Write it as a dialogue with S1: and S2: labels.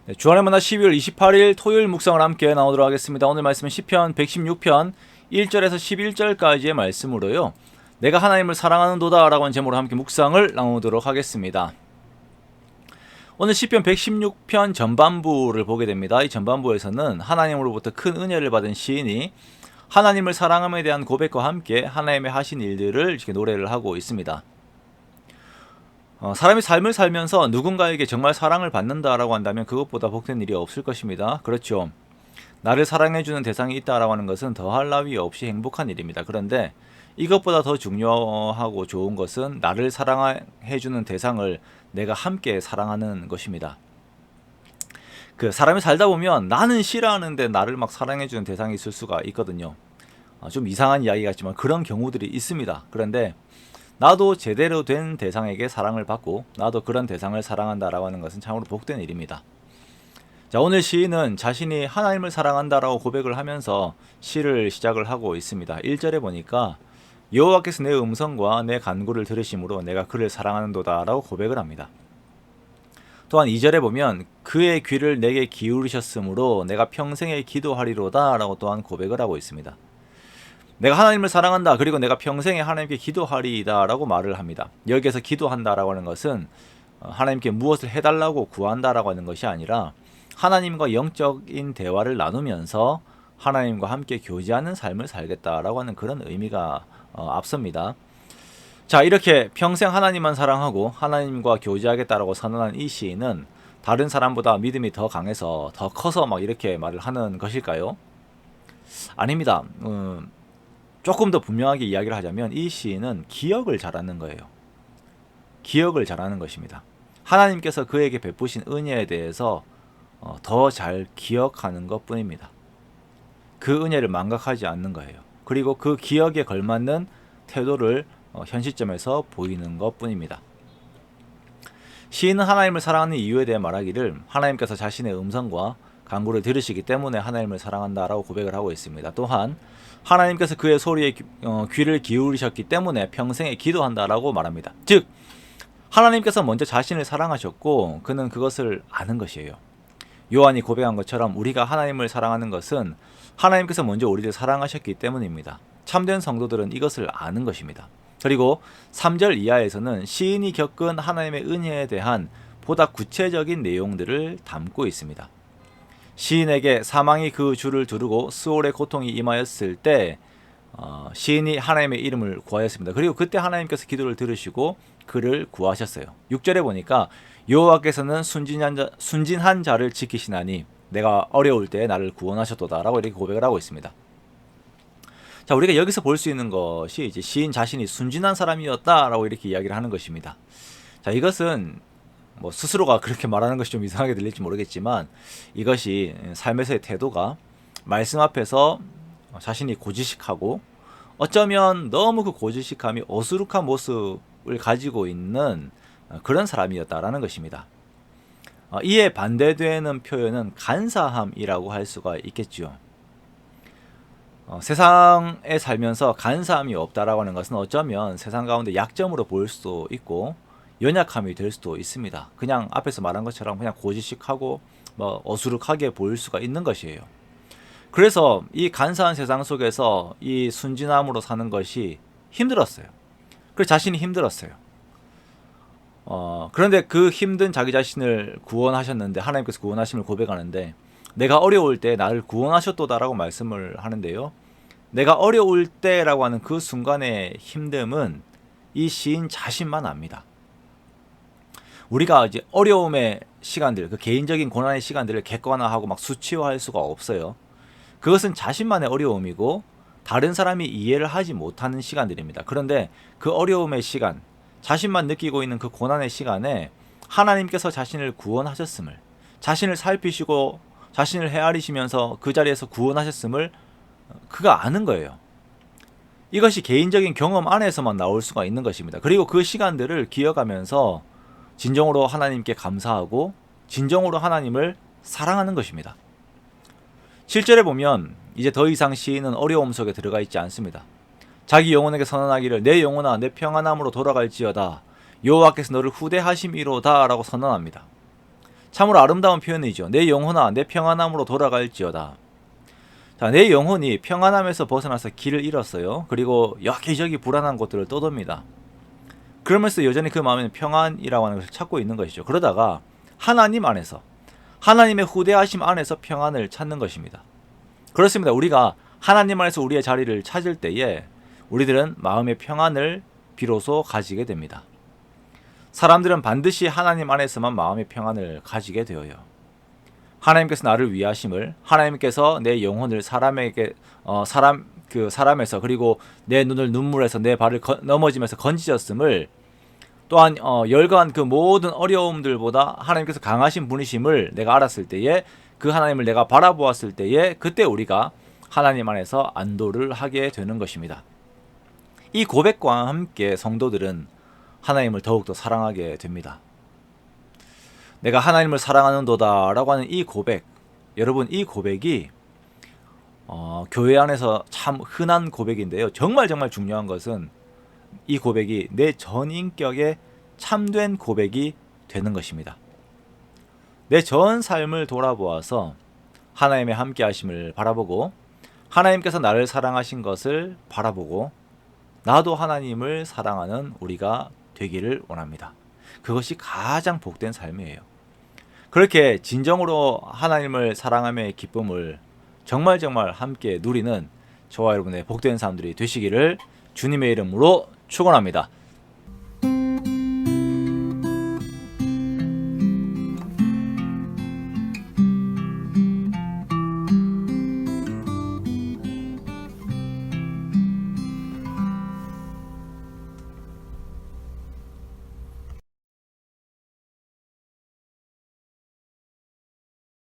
S1: 네, 주안의 만나 12월 28일 토요일 묵상을 함께 나오도록 하겠습니다. 오늘 말씀은 시편 116편 1절에서 11절까지의 말씀으로요. 내가 하나님을 사랑하는도다 라고 하는 제목으로 함께 묵상을 나누도록 하겠습니다. 오늘 시편 116편 전반부를 보게 됩니다. 이 전반부에서는 하나님으로부터 큰 은혜를 받은 시인이 하나님을 사랑함에 대한 고백과 함께 하나님의 하신 일들을 이렇게 노래를 하고 있습니다. 사람이 삶을 살면서 누군가에게 정말 사랑을 받는다라고 한다면 그것보다 복된 일이 없을 것입니다. 그렇죠. 나를 사랑해주는 대상이 있다라고 하는 것은 더할 나위 없이 행복한 일입니다. 그런데 이것보다 더 중요하고 좋은 것은 나를 사랑해주는 대상을 내가 함께 사랑하는 것입니다. 그 사람이 살다 보면 나는 싫어하는데 나를 막 사랑해주는 대상이 있을 수가 있거든요. 좀 이상한 이야기 같지만 그런 경우들이 있습니다. 그런데 나도 제대로 된 대상에게 사랑을 받고 나도 그런 대상을 사랑한다라고 하는 것은 참으로 복된 일입니다. 자, 오늘 시인은 자신이 하나님을 사랑한다라고 고백을 하면서 시를 시작을 하고 있습니다. 1절에 보니까 여호와께서 내 음성과 내 간구를 들으심으로 내가 그를 사랑하는도다라고 고백을 합니다. 또한 2절에 보면 그의 귀를 내게 기울이셨으므로 내가 평생에 기도하리로다라고 또한 고백을 하고 있습니다. 내가 하나님을 사랑한다. 그리고 내가 평생에 하나님께 기도하리이다 라고 말을 합니다. 여기에서 기도한다라고 하는 것은 하나님께 무엇을 해달라고 구한다라고 하는 것이 아니라 하나님과 영적인 대화를 나누면서 하나님과 함께 교제하는 삶을 살겠다라고 하는 그런 의미가 앞섭니다. 자, 이렇게 평생 하나님만 사랑하고 하나님과 교제하겠다라고 선언한 이 시인은 다른 사람보다 믿음이 더 강해서 더 커서 막 이렇게 말을 하는 것일까요? 아닙니다. 조금 더 분명하게 이야기를 하자면 이 시인은 기억을 잘하는 거예요. 기억을 잘하는 것입니다. 하나님께서 그에게 베푸신 은혜에 대해서 더 잘 기억하는 것뿐입니다. 그 은혜를 망각하지 않는 거예요. 그리고 그 기억에 걸맞는 태도를 현 시점에서 보이는 것뿐입니다. 시인은 하나님을 사랑하는 이유에 대해 말하기를 하나님께서 자신의 음성과 간구를 들으시기 때문에 하나님을 사랑한다라고 고백을 하고 있습니다. 또한 하나님께서 그의 소리에 귀를 기울이셨기 때문에 평생에 기도한다라고 말합니다. 즉 하나님께서 먼저 자신을 사랑하셨고 그는 그것을 아는 것이에요. 요한이 고백한 것처럼 우리가 하나님을 사랑하는 것은 하나님께서 먼저 우리를 사랑하셨기 때문입니다. 참된 성도들은 이것을 아는 것입니다. 그리고 3절 이하에서는 시인이 겪은 하나님의 은혜에 대한 보다 구체적인 내용들을 담고 있습니다. 시인에게 사망이 그 줄을 두르고 수월의 고통이 임하였을 때 시인이 하나님의 이름을 구하였습니다. 그리고 그때 하나님께서 기도를 들으시고 그를 구하셨어요. 6절에 보니까 여호와께서는 순진한 자를 지키시나니 내가 어려울 때 나를 구원하셨도다 라고 이렇게 고백을 하고 있습니다. 자, 우리가 여기서 볼 수 있는 것이 이제 시인 자신이 순진한 사람이었다라고 이렇게 이야기를 하는 것입니다. 자, 이것은 스스로가 그렇게 말하는 것이 좀 이상하게 들릴지 모르겠지만 이것이 삶에서의 태도가 말씀 앞에서 자신이 고지식하고 어쩌면 너무 그 고지식함이 어수룩한 모습을 가지고 있는 그런 사람이었다라는 것입니다. 이에 반대되는 표현은 간사함이라고 할 수가 있겠죠. 세상에 살면서 간사함이 없다라고 하는 것은 어쩌면 세상 가운데 약점으로 보일 수도 있고 연약함이 될 수도 있습니다. 그냥 앞에서 말한 것처럼 그냥 고지식하고 어수룩하게 보일 수가 있는 것이에요. 그래서 이 간사한 세상 속에서 이 순진함으로 사는 것이 힘들었어요. 그래서 자신이 힘들었어요. 그런데 그 힘든 자기 자신을 구원하셨는데 하나님께서 구원하심을 고백하는데 내가 어려울 때 나를 구원하셨도다라고 말씀을 하는데요. 내가 어려울 때라고 하는 그 순간의 힘듦은 이 시인 자신만 압니다. 우리가 이제 어려움의 시간들, 그 개인적인 고난의 시간들을 객관화하고 막 수치화할 수가 없어요. 그것은 자신만의 어려움이고 다른 사람이 이해를 하지 못하는 시간들입니다. 그런데 그 어려움의 시간, 자신만 느끼고 있는 그 고난의 시간에 하나님께서 자신을 구원하셨음을, 자신을 살피시고 자신을 헤아리시면서 그 자리에서 구원하셨음을 그가 아는 거예요. 이것이 개인적인 경험 안에서만 나올 수가 있는 것입니다. 그리고 그 시간들을 기억하면서 진정으로 하나님께 감사하고 진정으로 하나님을 사랑하는 것입니다. 7절에 보면 이제 더 이상 시인은 어려움 속에 들어가 있지 않습니다. 자기 영혼에게 선언하기를 내 영혼아 내 평안함으로 돌아갈지어다 여호와께서 너를 후대하심이로다 라고 선언합니다. 참으로 아름다운 표현이죠. 내 영혼아 내 평안함으로 돌아갈지어다. 자, 내 영혼이 평안함에서 벗어나서 길을 잃었어요. 그리고 여기저기 불안한 곳들을 떠돕니다. 그러면서 여전히 그 마음에는 평안이라고 하는 것을 찾고 있는 것이죠. 그러다가 하나님 안에서, 하나님의 후대하심 안에서 평안을 찾는 것입니다. 그렇습니다. 우리가 하나님 안에서 우리의 자리를 찾을 때에 우리들은 마음의 평안을 비로소 가지게 됩니다. 사람들은 반드시 하나님 안에서만 마음의 평안을 가지게 되어요. 하나님께서 나를 위하심을, 하나님께서 내 영혼을 사람에서, 그리고 내 눈을 눈물에서 내 발을 넘어지면서 건지셨음을, 또한 열거한 그 모든 어려움들보다 하나님께서 강하신 분이심을 내가 알았을 때에, 그 하나님을 내가 바라보았을 때에, 그때 우리가 하나님 안에서 안도를 하게 되는 것입니다. 이 고백과 함께 성도들은 하나님을 더욱더 사랑하게 됩니다. 내가 하나님을 사랑하는도다 라고 하는 이 고백, 여러분 이 고백이 교회 안에서 참 흔한 고백인데요. 정말 중요한 것은 이 고백이 내 전인격의 참된 고백이 되는 것입니다. 내 전 삶을 돌아보아서 하나님의 함께 하심을 바라보고, 하나님께서 나를 사랑하신 것을 바라보고, 나도 하나님을 사랑하는 우리가 되기를 원합니다. 그것이 가장 복된 삶이에요. 그렇게 진정으로 하나님을 사랑함의 기쁨을 정말 함께 누리는 저와 여러분의 복된 사람들이 되시기를 주님의 이름으로 축원합니다.